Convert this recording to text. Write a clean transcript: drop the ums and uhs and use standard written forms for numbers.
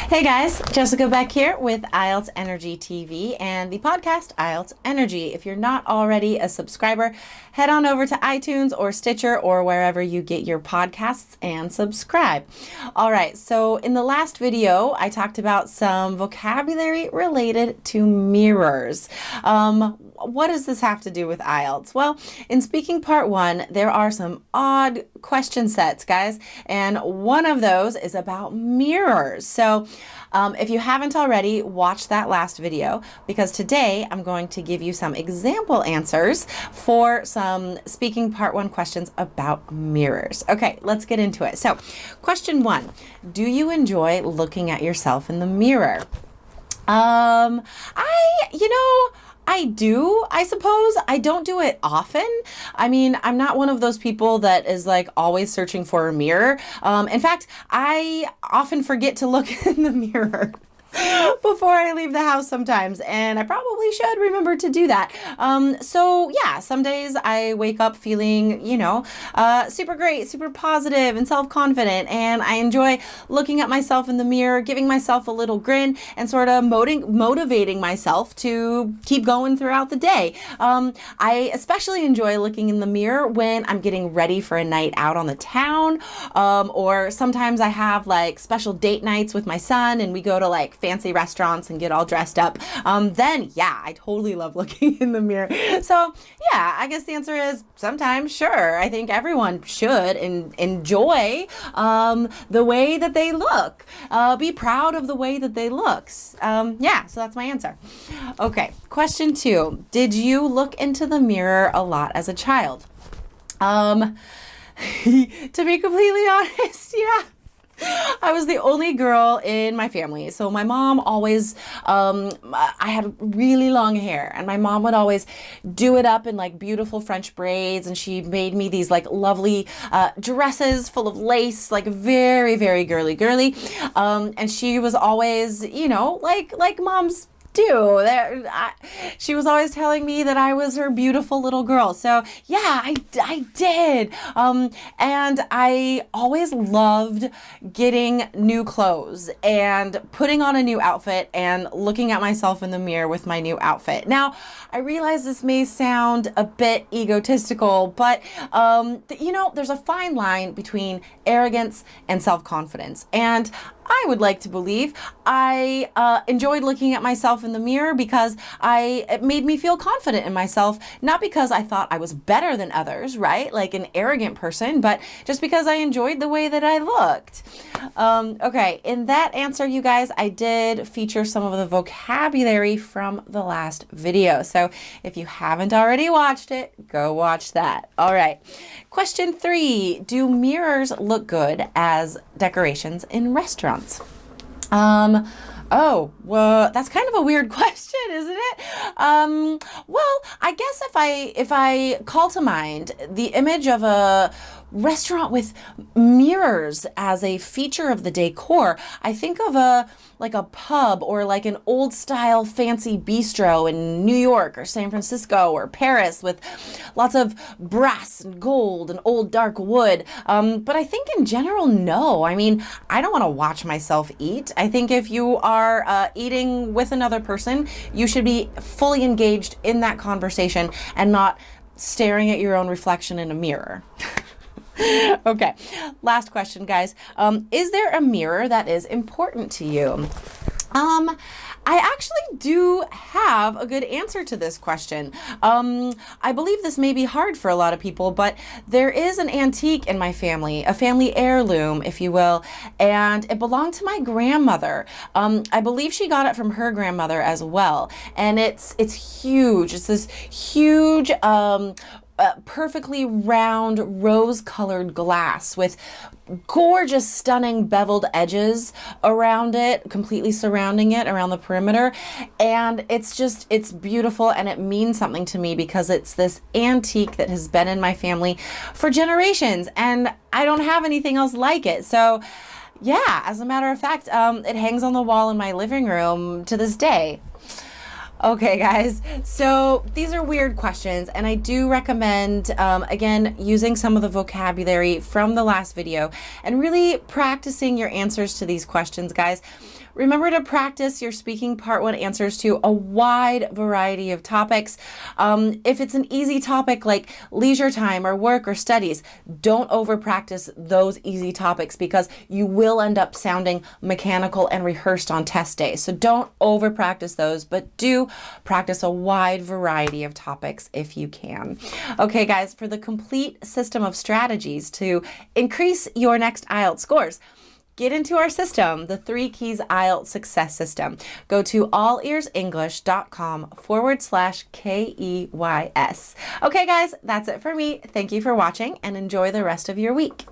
Hey guys, Jessica Beck here with IELTS Energy TV and the podcast IELTS Energy. If you're not already a subscriber, head on over to iTunes or Stitcher or wherever you get your podcasts and subscribe. All right, so in the last video, I talked about some vocabulary related to mirrors. What does this have to do with IELTS? Well, in speaking part 1, there are some odd question sets, guys, and one of those is about mirrors. So if you haven't already, watch that last video, because today I'm going to give you some example answers for some speaking part 1 questions about mirrors. Okay, let's get into it. So question 1, do you enjoy looking at yourself in the mirror? I do, I suppose. I don't do it often. I mean, I'm not one of those people that is like always searching for a mirror. In fact, I often forget to look in the mirror before I leave the house sometimes, and I probably should remember to do that. So yeah, some days I wake up feeling, super great, super positive and self-confident, and I enjoy looking at myself in the mirror, giving myself a little grin, and sort of motivating myself to keep going throughout the day. I especially enjoy looking in the mirror when I'm getting ready for a night out on the town, or sometimes I have like special date nights with my son and we go to like fancy restaurants and get all dressed up. Then yeah, I totally love looking in the mirror. So yeah, I guess the answer is sometimes, sure. I think everyone should enjoy the way that they look. Be proud of the way that they look. Yeah, so that's my answer. Okay, question 2. Did you look into the mirror a lot as a child? To be completely honest, yeah. I was the only girl in my family. So my mom always, I had really long hair, and my mom would always do it up in like beautiful French braids, and she made me these like lovely dresses full of lace, like very, very girly. And she was always, like moms do. She was always telling me that I was her beautiful little girl. So yeah, I did. And I always loved getting new clothes and putting on a new outfit and looking at myself in the mirror with my new outfit. Now, I realize this may sound a bit egotistical, but there's a fine line between arrogance and self-confidence. And I would like to believe I enjoyed looking at myself in the mirror because it made me feel confident in myself, not because I thought I was better than others, right? Like an arrogant person, but just because I enjoyed the way that I looked. Okay, in that answer, you guys, I did feature some of the vocabulary from the last video. So if you haven't already watched it, go watch that. All right. Question 3, do mirrors look good as decorations in restaurants? Oh, well, that's kind of a weird question, isn't it? Well, I guess if I call to mind the image of a restaurant with mirrors as a feature of the decor, I think of a pub or like an old style fancy bistro in New York or San Francisco or Paris with lots of brass and gold and old dark wood. But I think in general, no. I mean, I don't want to watch myself eat. I think if you are eating with another person, you should be fully engaged in that conversation and not staring at your own reflection in a mirror. Okay, last question, guys. Is there a mirror that is important to you? I actually do have a good answer to this question. I believe this may be hard for a lot of people, but there is an antique in my family, a family heirloom, if you will, and it belonged to my grandmother. I believe she got it from her grandmother as well, and it's huge. It's this huge perfectly round rose-colored glass with gorgeous, stunning beveled edges around it, completely surrounding it around the perimeter. And it's beautiful, and it means something to me because it's this antique that has been in my family for generations, and I don't have anything else like it. So yeah, as a matter of fact, it hangs on the wall in my living room to this day. Okay, guys, so these are weird questions, and I do recommend, again, using some of the vocabulary from the last video and really practicing your answers to these questions, guys. Remember to practice your speaking part one answers to a wide variety of topics. If it's an easy topic like leisure time or work or studies, don't over practice those easy topics because you will end up sounding mechanical and rehearsed on test day. So don't over practice those, but do practice a wide variety of topics if you can. Okay, guys, for the complete system of strategies to increase your next IELTS scores, get into our system, the 3 Keys IELTS Success System. Go to allearsenglish.com/KEYS. Okay, guys, that's it for me. Thank you for watching and enjoy the rest of your week.